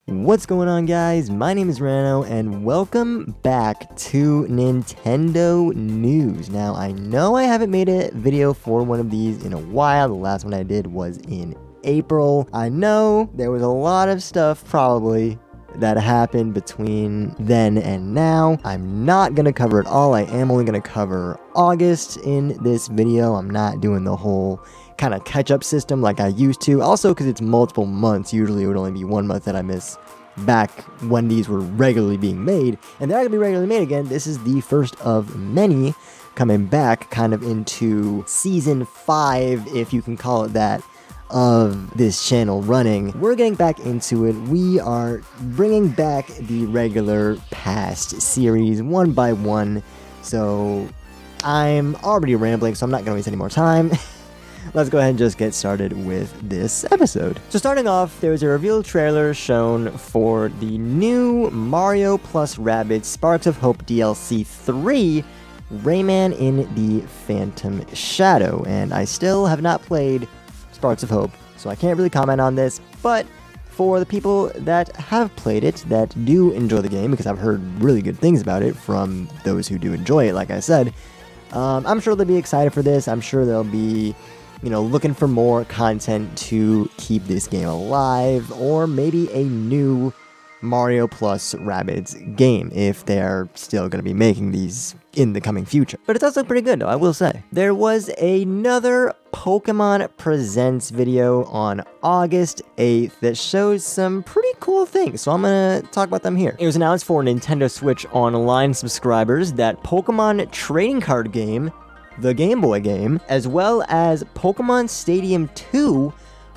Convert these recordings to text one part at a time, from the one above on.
What's going on, guys? My name is Rano and welcome back to Nintendo News. Now, I know I haven't made a video for one of these in a while. The last one I did was in April. I know there was a lot of stuff probably that happened between then and now. I'm not going to cover it all. I am only going to cover August in this video. I'm not doing the whole kind of catch-up system like I used to. Also, because it's multiple months, usually it would only be 1 month that I miss back when these were regularly being made. And they're not going to be regularly made again. This is the first of many coming back kind of into Season 5, if you can call it that, of this channel running. We're getting back into it. We are bringing back the regular past series one by one. So I'm already rambling, so I'm not going to waste any more time. Let's go ahead and just get started with this episode. So starting off, there's a reveal trailer shown for the new Mario plus Rabbids Sparks of Hope DLC 3, Rayman in the Phantom Shadow. And I still have not played Sparks of Hope, so I can't really comment on this, but for the people that have played it, that do enjoy the game, because I've heard really good things about it from those who do enjoy it, like I said, I'm sure they'll be excited for this. I'm sure they'll be looking for more content to keep this game alive, or maybe a new Mario plus Rabbids game, if they're still going to be making these in the coming future. But it does look pretty good, though, I will say. There was another Pokemon Presents video on August 8th that shows some pretty cool things, so I'm going to talk about them here. It was announced for Nintendo Switch Online subscribers that Pokemon trading card game, the Game Boy game, as well as Pokemon Stadium 2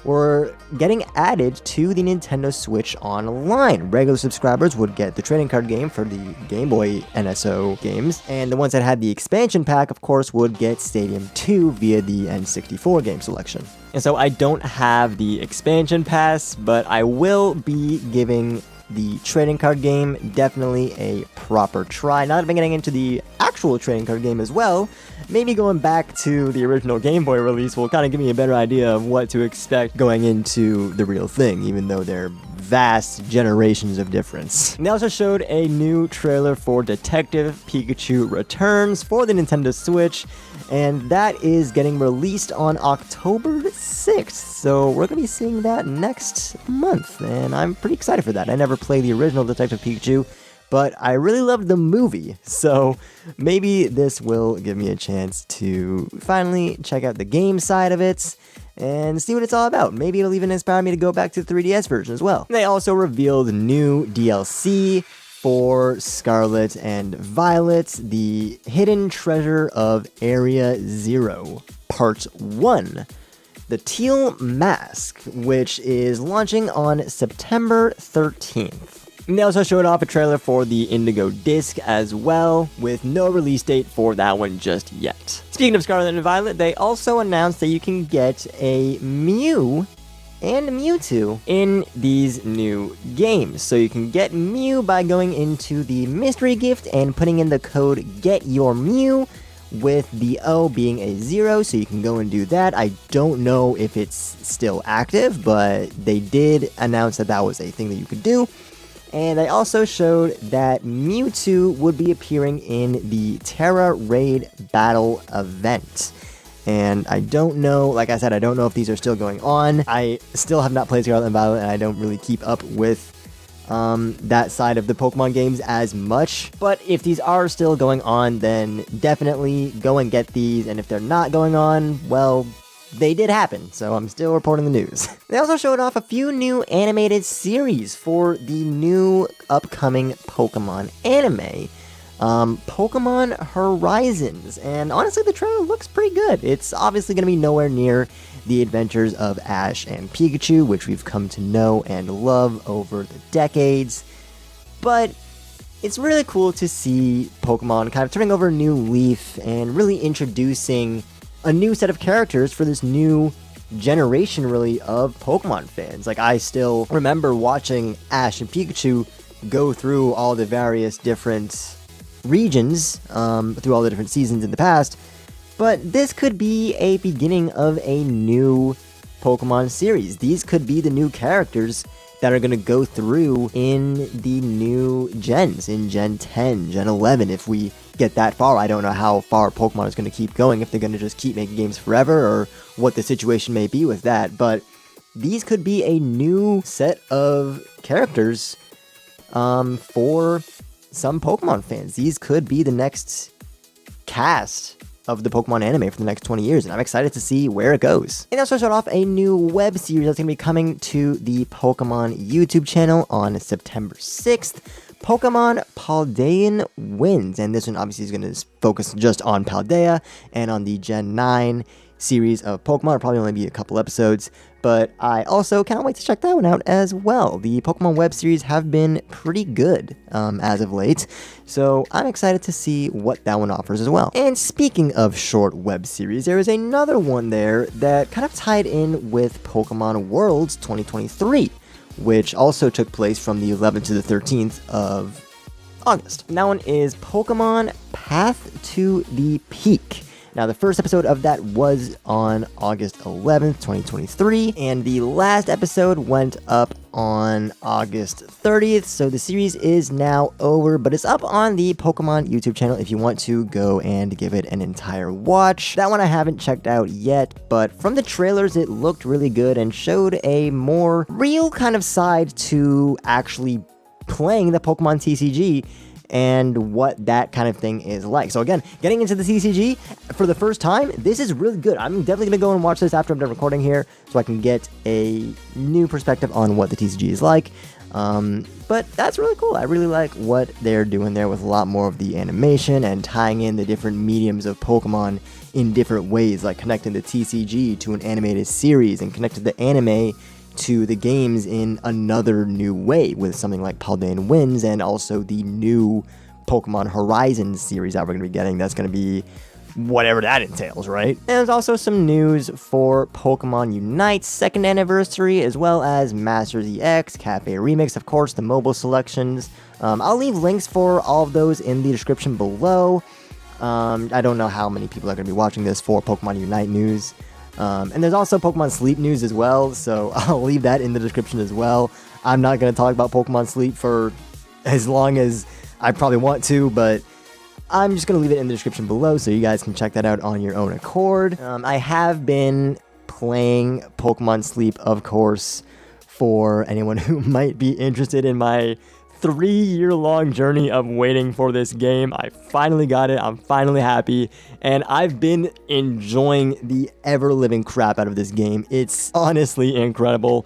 were getting added to the Nintendo Switch Online. Regular subscribers would get the trading card game for the Game Boy NSO games, and the ones that had the expansion pack, of course, would get Stadium 2 via the N64 game selection. And so I don't have the expansion pass, but I will be giving the trading card game definitely a proper try. Now that I've been getting into the actual trading card game as well, maybe going back to the original Game Boy release will kind of give me a better idea of what to expect going into the real thing, even though they're vast generations of difference. They also showed a new trailer for Detective Pikachu Returns for the Nintendo Switch, and that is getting released on October 6th, so we're going to be seeing that next month, and I'm pretty excited for that. I never played the original Detective Pikachu, but I really loved the movie, so maybe this will give me a chance to finally check out the game side of it and see what it's all about. Maybe it'll even inspire me to go back to the 3DS version as well. They also revealed new DLC for Scarlet and Violet, the Hidden Treasure of Area 0, Part 1. The Teal Mask, which is launching on September 13th. And they also showed off a trailer for the Indigo Disc as well, with no release date for that one just yet. Speaking of Scarlet and Violet, they also announced that you can get a Mew and Mewtwo in these new games. So you can get Mew by going into the mystery gift and putting in the code GETYOURMEW, with the O being a 0, so you can go and do that. I don't know if it's still active, but they did announce that that was a thing that you could do. And they also showed that Mewtwo would be appearing in the Terra Raid Battle event. And I don't know, like I said, I don't know if these are still going on. I still have not played Scarlet and Violet, and I don't really keep up with that side of the Pokemon games as much. But if these are still going on, then definitely go and get these. And if they're not going on, well, they did happen, so I'm still reporting the news. They also showed off a few new animated series for the new upcoming Pokemon anime. Pokemon Horizons, and honestly the trailer looks pretty good. It's obviously going to be nowhere near the adventures of Ash and Pikachu, which we've come to know and love over the decades, but it's really cool to see Pokemon kind of turning over a new leaf and really introducing a new set of characters for this new generation, really, of Pokemon fans. Like, I still remember watching Ash and Pikachu go through all the various different regions, through all the different seasons in the past, but this could be a beginning of a new Pokemon series. These could be the new characters that are going to go through in the new gens, in Gen 10, Gen 11, if we get that far. I don't know how far Pokemon is going to keep going, if they're going to just keep making games forever, or what the situation may be with that, but these could be a new set of characters for some Pokemon fans. These could be the next cast of the Pokemon anime for the next 20 years, and I'm excited to see where it goes. And also start off a new web series that's going to be coming to the Pokemon YouTube channel on September 6th. Pokemon Paldean Wins, and this one obviously is going to focus just on Paldea and on the Gen 9 series of Pokemon. It'll probably only be a couple episodes, but I also cannot wait to check that one out as well. The Pokemon web series have been pretty good as of late, so I'm excited to see what that one offers as well. And speaking of short web series, there is another one there that kind of tied in with Pokemon Worlds 2023, which also took place from the 11th to the 13th of August. And that one is Pokemon Path to the Peak. Now, the first episode of that was on August 11th, 2023, and the last episode went up on August 30th, so the series is now over, but it's up on the Pokemon YouTube channel if you want to go and give it an entire watch. That one I haven't checked out yet, but from the trailers, it looked really good and showed a more real kind of side to actually playing the Pokemon TCG and what that kind of thing is like. So again, getting into the TCG for the first time, this is really good. I'm definitely going to go and watch this after I'm done recording here so I can get a new perspective on what the TCG is like. But that's really cool. I really like what they're doing there with a lot more of the animation and tying in the different mediums of Pokemon in different ways, like connecting the TCG to an animated series and connecting the anime to the games in another new way with something like Paldean Winds and also the new Pokemon Horizons series that we're going to be getting. That's going to be whatever that entails, right? And there's also some news for Pokemon Unite's 2nd anniversary, as well as Masters EX, Cafe Remix, of course, the mobile selections. I'll leave links for all of those in the description below. I don't know how many people are going to be watching this for Pokemon Unite news. And there's also Pokemon Sleep news as well, so I'll leave that in the description as well. I'm not going to talk about Pokemon Sleep for as long as I probably want to, but I'm just going to leave it in the description below so you guys can check that out on your own accord. I have been playing Pokemon Sleep, of course, for anyone who might be interested in my 3-year-long journey of waiting for this game. I finally got it. I'm finally happy, and I've been enjoying the ever-living crap out of this game. It's honestly incredible.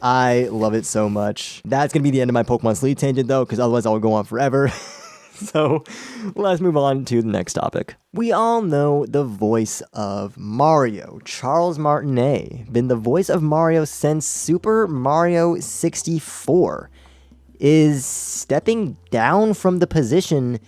I love it so much. That's gonna be the end of my Pokemon Sleep tangent, though, because otherwise I'll go on forever. So let's move on to the next topic. We all know the voice of Mario, Charles Martinet, been the voice of Mario since Super Mario 64. Is stepping down from the position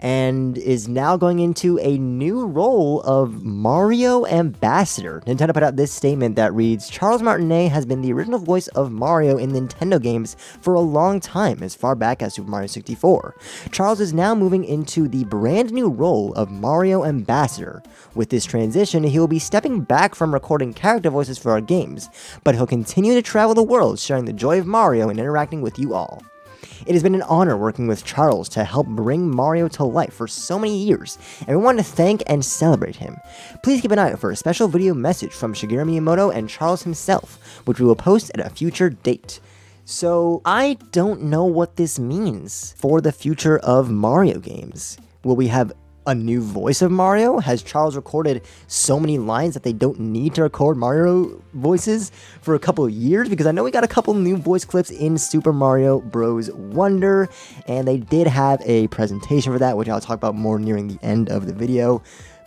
and is now going into a new role of Mario Ambassador. Nintendo put out this statement that reads, Charles Martinet has been the original voice of Mario in Nintendo games for a long time, as far back as Super Mario 64. Charles is now moving into the brand new role of Mario Ambassador. With this transition, he will be stepping back from recording character voices for our games, but he'll continue to travel the world, sharing the joy of Mario and interacting with you all. It has been an honor working with Charles to help bring Mario to life for so many years, and we want to thank and celebrate him. Please keep an eye out for a special video message from Shigeru Miyamoto and Charles himself, which we will post at a future date. So, I don't know what this means for the future of Mario games. Will we have a new voice of Mario? Has Charles recorded so many lines that they don't need to record Mario voices for a couple of years? Because I know we got a couple new voice clips in Super Mario Bros. Wonder, and they did have a presentation for that, which I'll talk about more nearing the end of the video.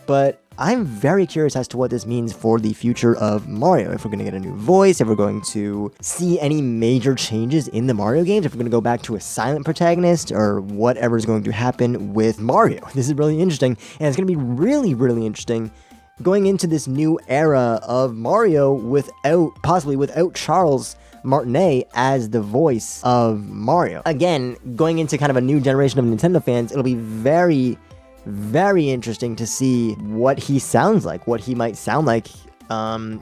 But I'm very curious as to what this means for the future of Mario. If we're going to get a new voice, if we're going to see any major changes in the Mario games, if we're going to go back to a silent protagonist, or whatever is going to happen with Mario. This is really interesting, and it's going to be really, really interesting going into this new era of Mario possibly without Charles Martinet as the voice of Mario. Again, going into kind of a new generation of Nintendo fans, it'll be very, very interesting to see what he sounds like, what he might sound like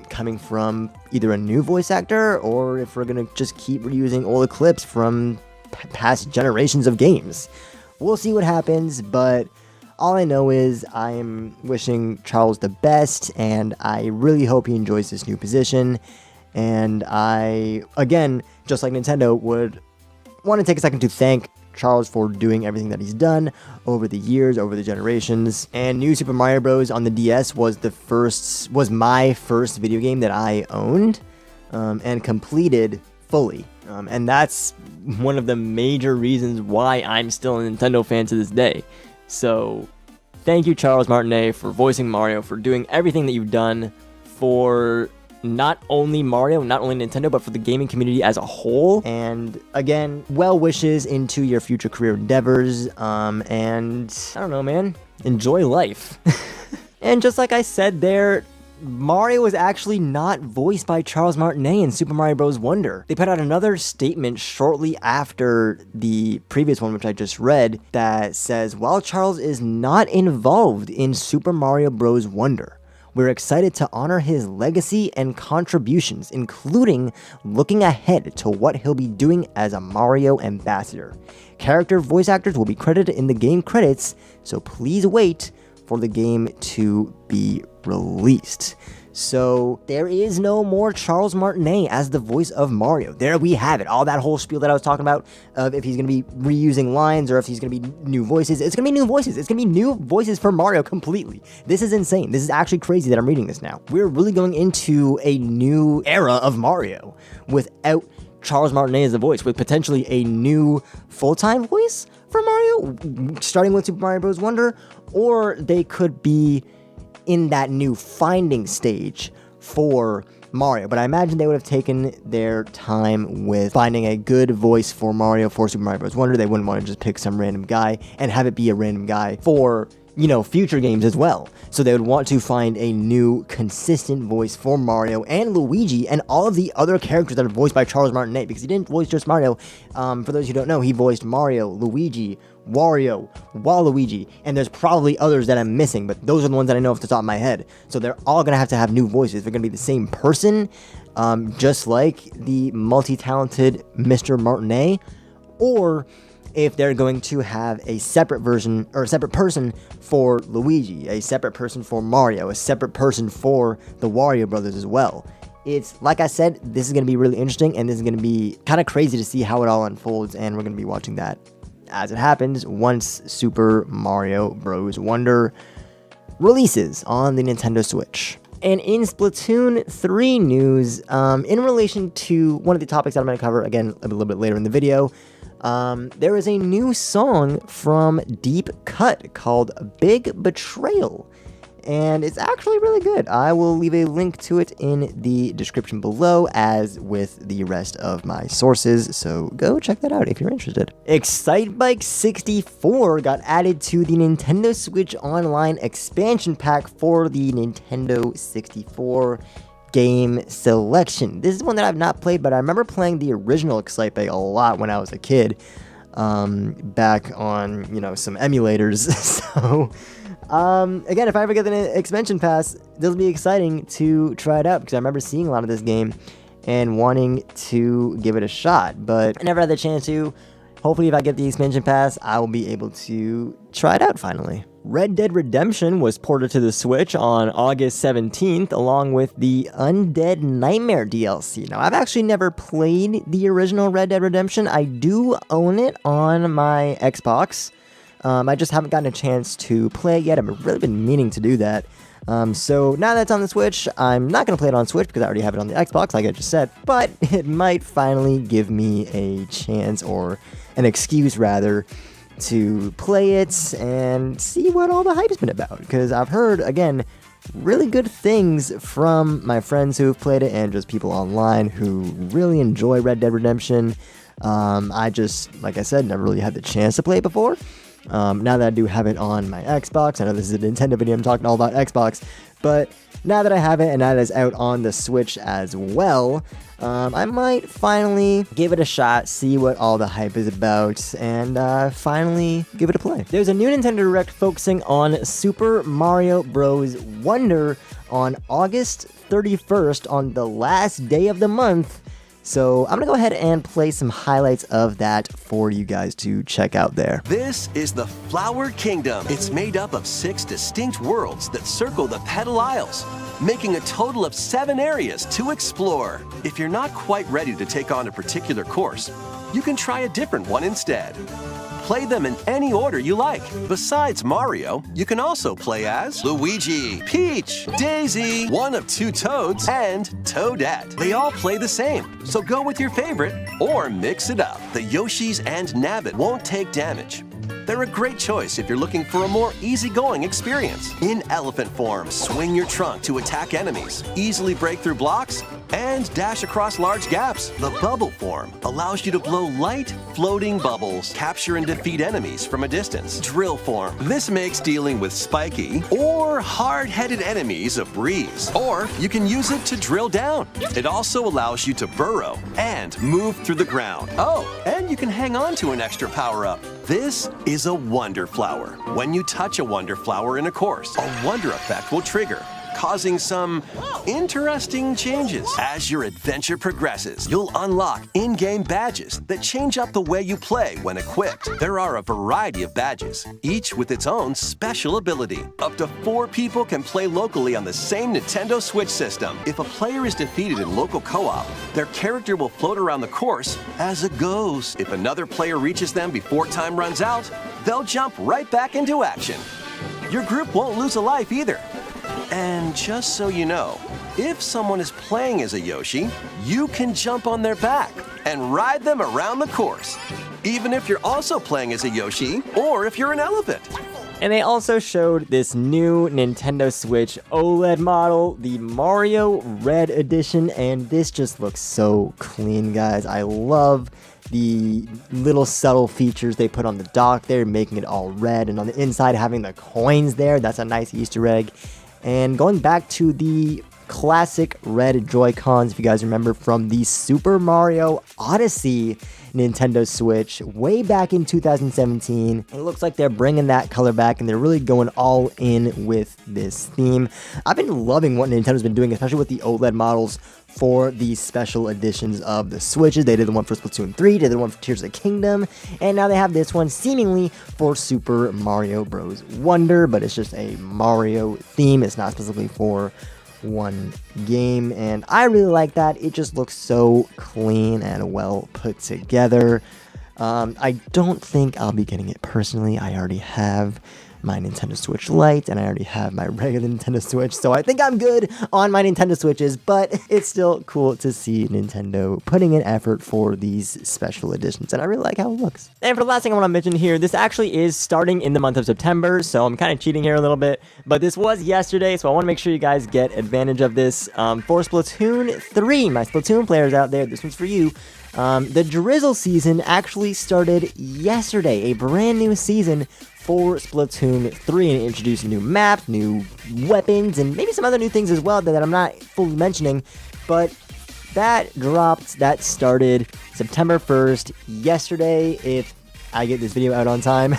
coming from either a new voice actor or if we're gonna just keep reusing old clips from past generations of games. We'll see what happens, but all I know is I'm wishing Charles the best, and I really hope he enjoys this new position. And I, again, just like Nintendo, would want to take a second to thank Charles for doing everything that he's done over the years, over the generations. And New Super Mario Bros. On the DS was my first video game that I owned and completed fully. And that's one of the major reasons why I'm still a Nintendo fan to this day. So thank you, Charles Martinet, for voicing Mario, for doing everything that you've done for not only Mario, not only Nintendo, but for the gaming community as a whole. And again, well wishes into your future career endeavors. And I don't know, man, enjoy life. And just like I said there, Mario was actually not voiced by Charles Martinet in Super Mario Bros. Wonder. They put out another statement shortly after the previous one, which I just read, that says, while Charles is not involved in Super Mario Bros. Wonder, we're excited to honor his legacy and contributions, including looking ahead to what he'll be doing as a Mario ambassador. Character voice actors will be credited in the game credits, so please wait for the game to be released. So there is no more Charles Martinet as the voice of Mario. There we have it. All that whole spiel that I was talking about of if he's going to be reusing lines or if he's going to be new voices. It's going to be new voices. It's going to be new voices for Mario completely. This is insane. This is actually crazy that I'm reading this now. We're really going into a new era of Mario without Charles Martinet as the voice, with potentially a new full-time voice for Mario, starting with Super Mario Bros. Wonder, or they could be in that new finding stage for Mario. But I imagine they would have taken their time with finding a good voice for Mario for Super Mario Bros. Wonder. They wouldn't want to just pick some random guy and have it be a random guy for, you know, future games as well. So they would want to find a new, consistent voice for Mario and Luigi and all of the other characters that are voiced by Charles Martinet, because he didn't voice just Mario. For those who don't know, he voiced Mario, Luigi, Wario, Waluigi, and there's probably others that I'm missing, but those are the ones that I know off the top of my head. So they're all going to have new voices. They're going to be the same person, just like the multi-talented Mr. Martinet, or if they're going to have a separate version or a separate person for Luigi, a separate person for Mario, a separate person for the Wario brothers as well. It's, like I said, this is going to be really interesting, and this is going to be kind of crazy to see how it all unfolds, and we're going to be watching that as it happens once Super Mario Bros. Wonder releases on the Nintendo Switch. And in Splatoon 3 news, in relation to one of the topics that I'm going to cover, again, a little bit later in the video, there is a new song from Deep Cut called Big Betrayal, and it's actually really good. I will leave a link to it in the description below, as with the rest of my sources, so go check that out if you're interested. Excitebike 64 got added to the Nintendo Switch Online expansion pack for the Nintendo 64 game selection. This is one that I've not played, but I remember playing the original Excitebike a lot when I was a kid, back on, you know, some emulators. So again, if I ever get the expansion pass, this will be exciting to try it out, because I remember seeing a lot of this game and wanting to give it a shot, but I never had the chance to. Hopefully, if I get the expansion pass, I will be able to try it out finally. Red Dead Redemption was ported to the Switch on August 17th, along with the Undead Nightmare DLC. Now, I've actually never played the original Red Dead Redemption. I do own it on my Xbox. I just haven't gotten a chance to play it yet. I've really been meaning to do that. So now that it's on the Switch, I'm not going to play it on Switch because I already have it on the Xbox, like I just said, but it might finally give me a chance, or an excuse rather, to play it and see what all the hype's been about, because I've heard, again, really good things from my friends who've played it and just people online who really enjoy Red Dead Redemption. I just, like I said, never really had the chance to play it before. Now that I do have it on my Xbox, I know this is a Nintendo video, I'm talking all about Xbox, but now that I have it and now that it's out on the Switch as well, I might finally give it a shot, see what all the hype is about, and finally give it a play. There's a new Nintendo Direct focusing on Super Mario Bros. Wonder on August 31st on the last day of the month. So I'm gonna go ahead and play some highlights of that for you guys to check out there. This is the Flower Kingdom. It's made up of 6 distinct worlds that circle the Petal Isles, making a total of 7 areas to explore. If you're not quite ready to take on a particular course, you can try a different one instead. Play them in any order you like. Besides Mario, you can also play as Luigi, Peach, Daisy, one of 2 Toads, and Toadette. They all play the same, so go with your favorite or mix it up. The Yoshis and Nabbit won't take damage. They're a great choice if you're looking for a more easygoing experience. In elephant form, swing your trunk to attack enemies, easily break through blocks, and dash across large gaps. The bubble form allows you to blow light, floating bubbles, capture and defeat enemies from a distance. Drill form. This makes dealing with spiky or hard-headed enemies a breeze. Or you can use it to drill down. It also allows you to burrow and move through the ground. Oh, and you can hang on to an extra power-up. This is a Wonder Flower. When you touch a Wonder Flower in a course, a Wonder effect will trigger, causing some interesting changes. As your adventure progresses, you'll unlock in-game badges that change up the way you play when equipped. There are a variety of badges, each with its own special ability. Up to 4 people can play locally on the same Nintendo Switch system. If a player is defeated in local co-op, their character will float around the course as a ghost. If another player reaches them before time runs out, they'll jump right back into action. Your group won't lose a life either. And just so you know, if someone is playing as a Yoshi, you can jump on their back and ride them around the course, even if you're also playing as a Yoshi or if you're an elephant. And they also showed this new Nintendo Switch OLED model, the Mario Red Edition, and this just looks so clean, guys. I love the little subtle features they put on the dock there, making it all red, and on the inside having the coins there. That's a nice Easter egg. And going back to the classic red Joy-Cons, if you guys remember from the Super Mario Odyssey Nintendo Switch way back in 2017. It looks like they're bringing that color back and they're really going all in with this theme. I've been loving what Nintendo's been doing, especially with the OLED models for these special editions of the Switches. They did the one for Splatoon 3, did the one for Tears of the Kingdom, and now they have this one seemingly for Super Mario Bros. Wonder, but it's just a Mario theme. It's not specifically for one game, and I really like that. It just looks so clean and well put together. I don't think I'll be getting it personally. I already have my Nintendo Switch Lite, and I already have my regular Nintendo Switch, so I think I'm good on my Nintendo Switches, but it's still cool to see Nintendo putting in effort for these special editions, and I really like how it looks. And for the last thing I want to mention here, this actually is starting in the month of September, so I'm kind of cheating here a little bit, but this was yesterday, so I want to make sure you guys get advantage of this. For Splatoon 3, my Splatoon players out there, this one's for you. The Drizzle season actually started yesterday, a brand new season for Splatoon 3, and it introduced new maps, new weapons, and maybe some other new things as well that I'm not fully mentioning, but that started September 1st, yesterday, if I get this video out on time.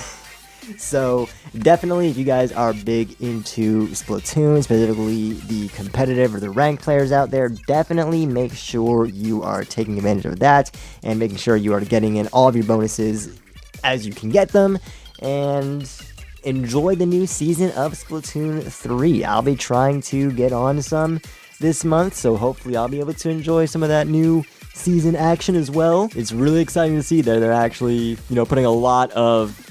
So definitely, if you guys are big into Splatoon, specifically the competitive or the ranked players out there, definitely make sure you are taking advantage of that and making sure you are getting in all of your bonuses as you can get them, and enjoy the new season of Splatoon 3. I'll be trying to get on some this month, so hopefully I'll be able to enjoy some of that new season action as well. It's really exciting to see that they're actually, putting a lot of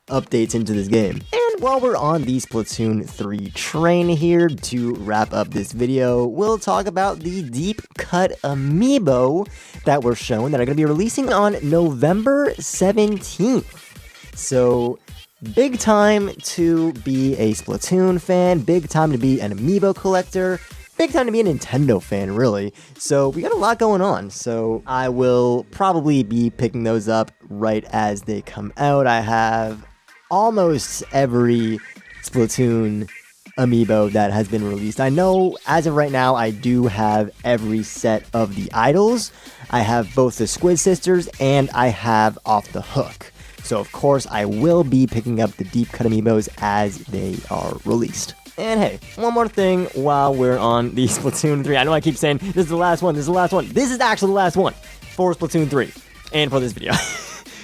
updates into this game. And while we're on the Splatoon 3 train here, to wrap up this video, we'll talk about the deep cut amiibo that were shown that are going to be releasing on November 17th. So, big time to be a Splatoon fan, big time to be an amiibo collector, big time to be a Nintendo fan, really. So, we got a lot going on. So, I will probably be picking those up right as they come out. I have almost every Splatoon amiibo that has been released. I know as of right now, I do have every set of the idols. I have both the Squid Sisters and I have Off the Hook. So of course, I will be picking up the deep cut amiibos as they are released. And hey, one more thing while we're on the Splatoon 3. I know I keep saying this is the last one, this is the last one. This is actually the last one for Splatoon 3 and for this video.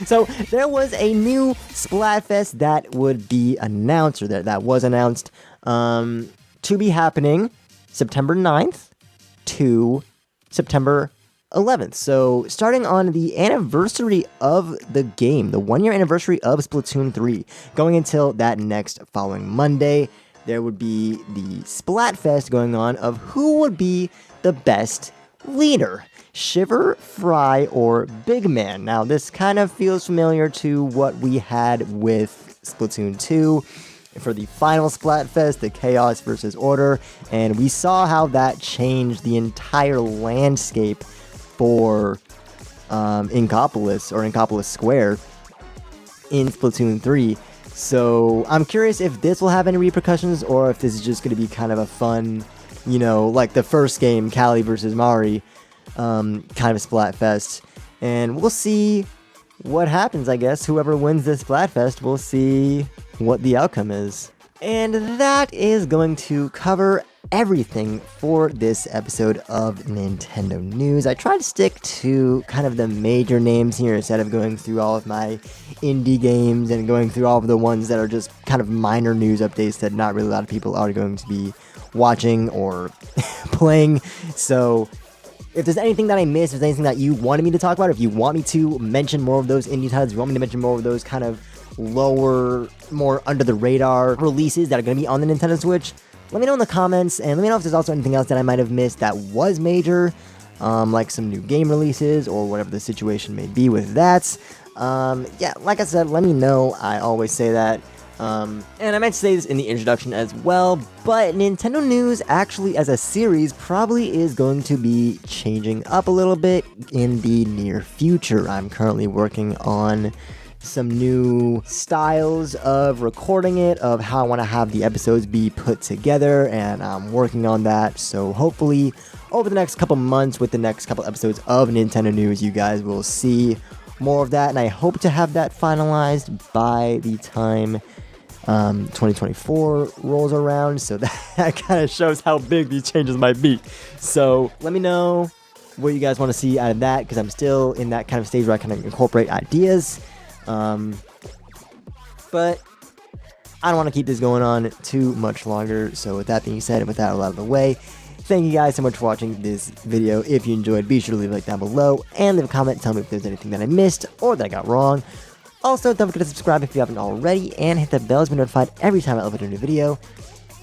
So there was a new Splatfest that would be announced, or that was announced to be happening September 9th to September 11th. So starting on the anniversary of the game, the 1-year anniversary of Splatoon 3, going until that next following Monday, there would be the Splatfest going on of who would be the best leader, Shiver, Fry, or Big Man. Now, this kind of feels familiar to what we had with Splatoon 2 for the final Splatfest, the Chaos versus Order, and we saw how that changed the entire landscape for Inkopolis, or Inkopolis Square, in Splatoon 3. So I'm curious if this will have any repercussions, or if this is just going to be kind of a fun, you know, like the first game, Callie versus Mari, kind of Splatfest. And we'll see what happens, I guess. Whoever wins this Splatfest, we'll see what the outcome is. And that is going to cover everything for this episode of Nintendo News. I tried to stick to kind of the major names here instead of going through all of my indie games and going through all of the ones that are just kind of minor news updates that not really a lot of people are going to be watching or playing. So if there's anything that I missed, if there's anything that you wanted me to talk about, if you want me to mention more of those indie titles, if you want me to mention more of those kind of lower, more under the radar releases that are going to be on the Nintendo Switch, let me know in the comments, and let me know if there's also anything else that I might have missed that was major, like some new game releases or whatever the situation may be with that. Yeah, like I said, let me know. I always say that. And I meant to say this in the introduction as well, but Nintendo News actually as a series probably is going to be changing up a little bit in the near future. I'm currently working on some new styles of recording it, of how I want to have the episodes be put together, and I'm working on that. So hopefully over the next couple months, with the next couple episodes of Nintendo News, you guys will see more of that, and I hope to have that finalized by the time 2024 rolls around. So that kind of shows how big these changes might be. So let me know what you guys want to see out of that, because I'm still in that kind of stage where I kind of incorporate ideas. But I don't want to keep this going on too much longer. So with that being said, and with that out of the way, thank you guys so much for watching this video. If you enjoyed, be sure to leave a like down below and leave a comment. Tell me if there's anything that I missed or that I got wrong. Also, don't forget to subscribe if you haven't already, and hit the bell to be notified every time I upload a new video.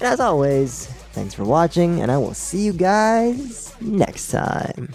And as always, thanks for watching, and I will see you guys next time.